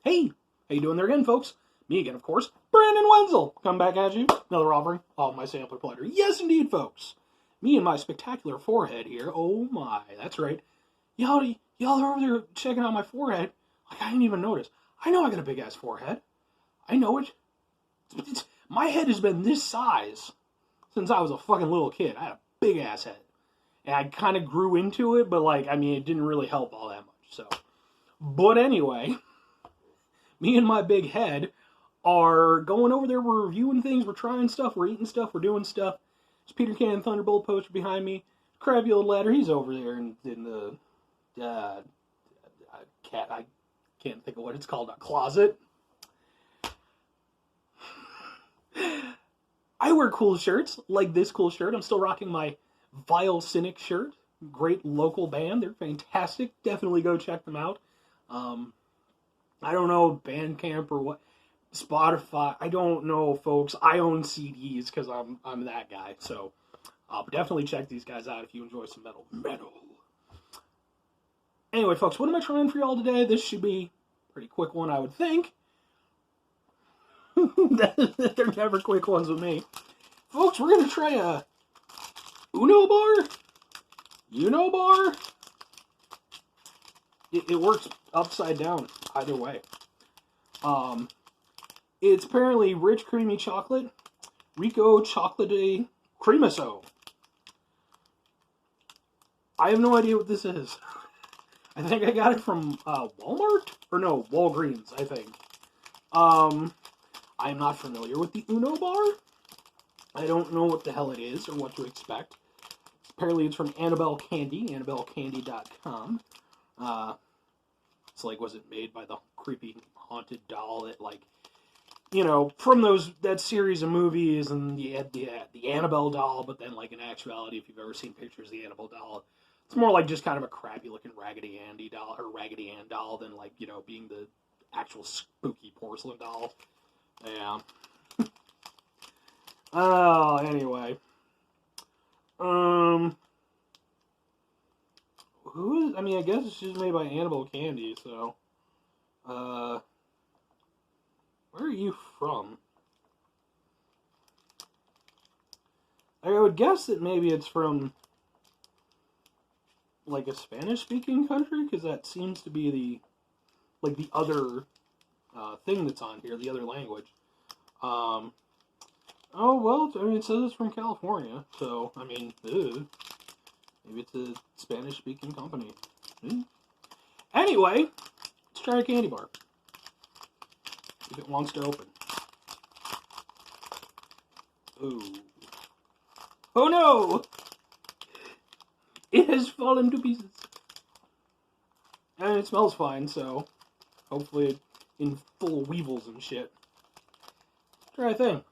Hey, how you doing there again, folks? Me again, of course, Brandon Wenzel. Come back at you. Another offering of my Sampler Platter. Yes, indeed, folks. Me and my spectacular forehead here. Oh my, that's right. Y'all are over there checking out my forehead. Like, I didn't even notice. I know I got a big ass forehead. I know it. My head has been this size since I was a fucking little kid. I had a big ass head. And I kind of grew into it, but like, I mean, it didn't really help all that much. So, but anyway, me and my big head are going over there. We're reviewing things. We're trying stuff. We're eating stuff. We're doing stuff. There's Peter Can Thunderbolt poster behind me. Crabby old ladder. He's over there in the cat. I can't think of what it's called. A closet. I wear cool shirts like this cool shirt. I'm still rocking my Vile Cynic shirt. Great local band. They're fantastic. Definitely go check them out. I don't know, Bandcamp or what, Spotify. I don't know, folks. I own CDs because I'm that guy. So definitely check these guys out if you enjoy some metal. Anyway, folks, what am I trying for y'all today? This should be a pretty quick one, I would think. They're never quick ones with me. Folks, we're going to try a Uno bar? Uno bar? It works upside down either way. It's apparently rich, creamy chocolate. Rico Chocolate Cremoso. I have no idea what this is. I think I got it from Walmart? Or no, Walgreens, I think. I'm not familiar with the Uno bar. I don't know what the hell it is or what to expect. Apparently it's from Annabelle Candy, AnnabelleCandy.com. It's like, was it made by the creepy haunted doll that, like, you know, from that series of movies, and you had the Annabelle doll, but then, like, in actuality, if you've ever seen pictures of the Annabelle doll, it's more like just kind of a crappy looking Raggedy Andy doll, or Raggedy Ann doll, than, like, you know, being the actual spooky porcelain doll. Yeah. Oh, anyway. I mean, I guess it's just made by Annabelle Candy, so. Where are you from? I would guess that maybe it's from, like, a Spanish-speaking country, because that seems to be the other thing that's on here, the other language. Oh, well, I mean, it says it's from California, so, I mean, maybe it's a Spanish-speaking company. Anyway, let's try a candy bar. If it wants to open. Ooh. Oh no! It has fallen to pieces. And it smells fine, so hopefully it's in full of weevils and shit. Try a thing.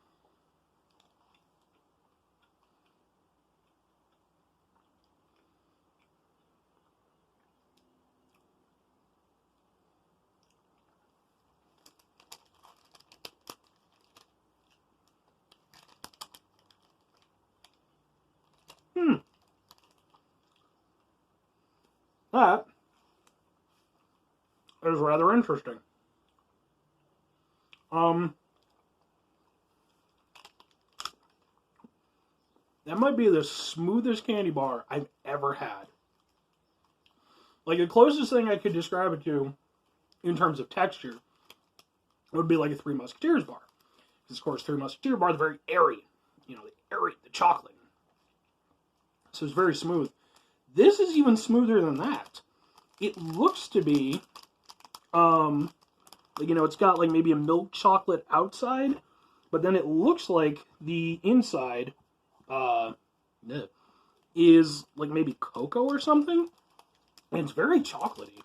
That is rather interesting. That might be the smoothest candy bar I've ever had. Like, the closest thing I could describe it to, in terms of texture, would be like a Three Musketeers bar. Because, of course, Three Musketeers bar is very airy. You know, the chocolate. So it's very smooth. This is even smoother than that. It looks to be, you know, it's got like maybe a milk chocolate outside, but then it looks like the inside, is like maybe cocoa or something. And it's very chocolatey.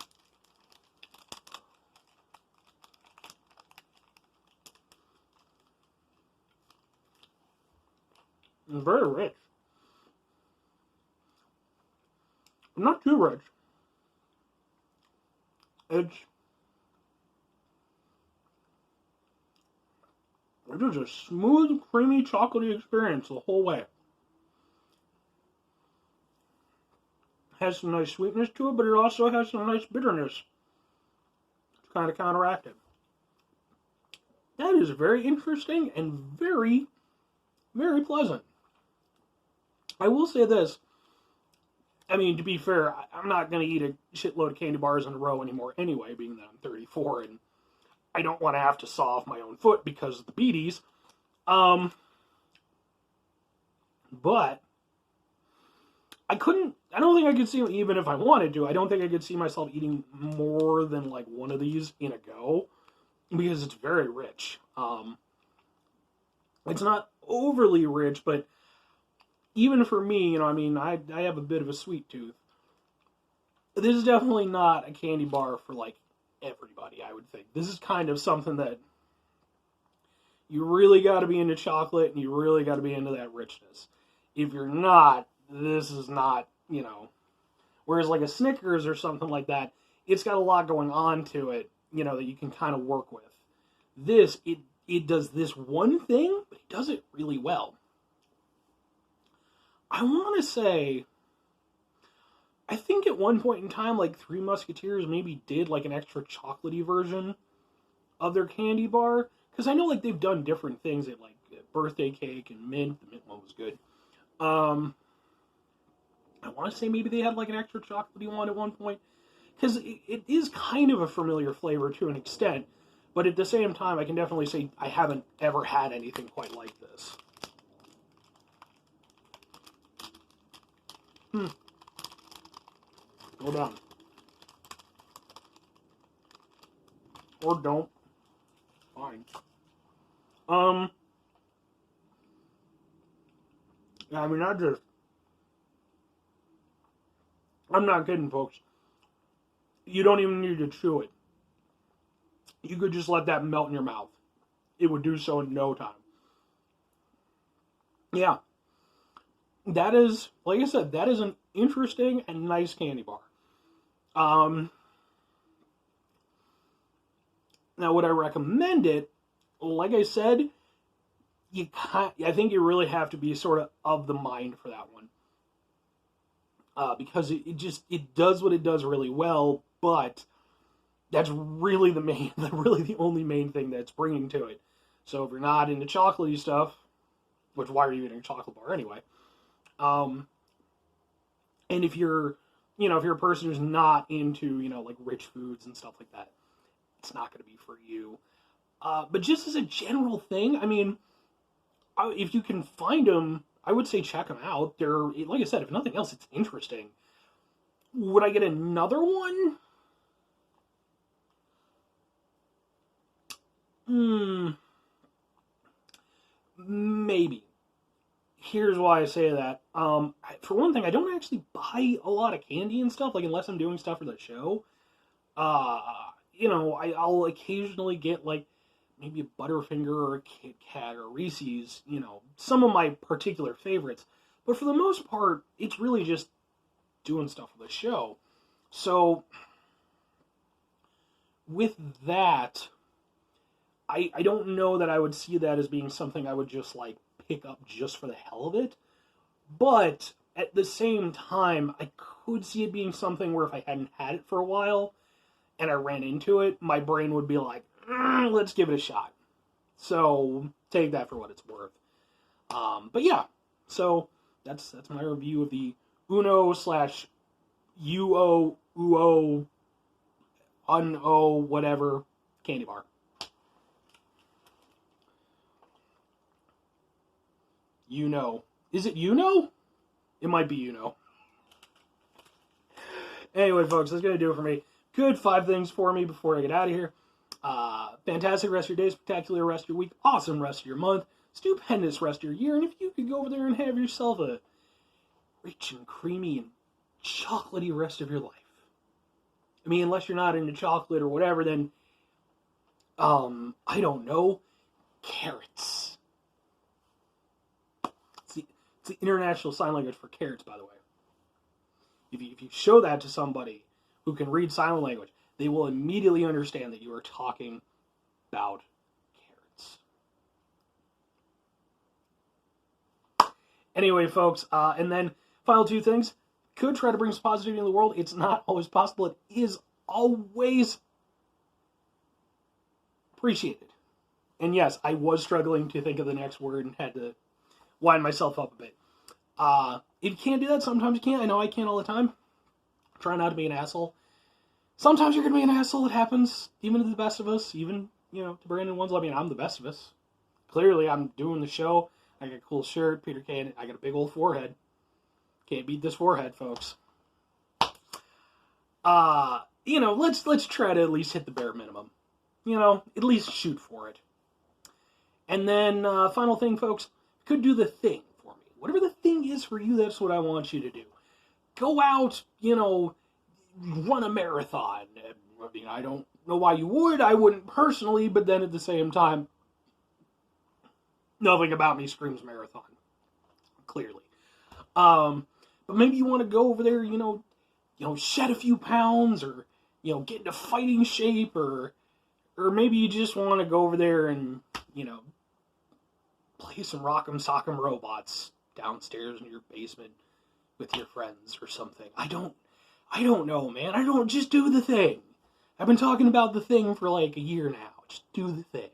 It's very rich. Not too rich. It's just a smooth, creamy, chocolatey experience the whole way. Has some nice sweetness to it, but it also has some nice bitterness to kind of counteract it. That is very interesting and very, very pleasant. I will say this. I mean, to be fair, I'm not going to eat a shitload of candy bars in a row anymore anyway, being that I'm 34 and I don't want to have to saw off my own foot because of the beaties. But I don't think I could see, even if I wanted to, I don't think I could see myself eating more than like one of these in a go because it's very rich. It's not overly rich, but even for me, I mean, I have a bit of a sweet tooth. This is definitely not a candy bar for like everybody, I would think. This is kind of something that you really got to be into chocolate and you really got to be into that richness. If you're not, this is not, whereas like a Snickers or something like that, it's got a lot going on to it, that you can kind of work with. This, it does this one thing, but it does it really well. I want to say, I think at one point in time, like Three Musketeers maybe did like an extra chocolatey version of their candy bar. Because I know like they've done different things at like birthday cake and mint. The mint one was good. I want to say maybe they had like an extra chocolatey one at one point. Because it is kind of a familiar flavor to an extent. But at the same time, I can definitely say I haven't ever had anything quite like this. Go down. Or don't. Fine. I mean, I'm not kidding, folks. You don't even need to chew it. You could just let that melt in your mouth. It would do so in no time. Yeah. That is, like I said, that is an interesting and nice candy bar. Now, would I recommend it? Like I said, I think you really have to be sort of the mind for that one. Because it does what it does really well, but that's really the only main thing that's bringing to it. So if you're not into chocolatey stuff, which why are you eating a chocolate bar anyway? And if you're a person who's not into, like rich foods and stuff like that, it's not going to be for you. But just as a general thing, I mean, if you can find them, I would say check them out. They're, like I said, if nothing else, it's interesting. Would I get another one? Maybe. Here's why I say that. For one thing, I don't actually buy a lot of candy and stuff, like unless I'm doing stuff for the show. I'll occasionally get like maybe a Butterfinger or a Kit Kat or Reese's, some of my particular favorites. But for the most part, it's really just doing stuff for the show. So, with that, I don't know that I would see that as being something I would just like pick up just for the hell of it. But at the same time, I could see it being something where if I hadn't had it for a while and I ran into it, my brain would be like, let's give it a shot. So take that for what it's worth. But yeah, so that's my review of the Uno/Uo whatever candy bar. Is it It might be Anyway, folks, that's going to do it for me. Good 5 things for me before I get out of here. Fantastic rest of your day, spectacular rest of your week, awesome rest of your month, stupendous rest of your year, and if you could go over there and have yourself a rich and creamy and chocolatey rest of your life. I mean, unless you're not into chocolate or whatever, then, I don't know, carrots. It's the international sign language for carrots, by the way. If you show that to somebody who can read sign language, they will immediately understand that you are talking about carrots. Anyway, folks, and then final 2 things. Could try to bring some positivity in the world. It's not always possible. It is always appreciated. And yes, I was struggling to think of the next word and had to wind myself up a bit. If you can't do that, sometimes you can't. I know I can't all the time. Try not to be an asshole. Sometimes you're going to be an asshole. It happens, even to the best of us. Even, to Brandon Wenzel. I mean, I'm the best of us. Clearly, I'm doing the show. I got a cool shirt. Peter Kane. I got a big old forehead. Can't beat this forehead, folks. Let's try to at least hit the bare minimum. At least shoot for it. And then, final thing, folks, could do the thing for me. Whatever the thing is for you, that's what I want you to do. Go out, run a marathon. I mean, I don't know why you would. I wouldn't personally, but then at the same time, nothing about me screams marathon. Clearly. But maybe you want to go over there, shed a few pounds, or, get into fighting shape, or maybe you just want to go over there and, play some Rock'em Sock'em Robots downstairs in your basement with your friends or something. I don't know, man. I don't, just do the thing. I've been talking about the thing for like a year now. Just do the thing.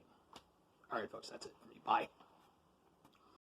Alright, folks, that's it for me. Bye.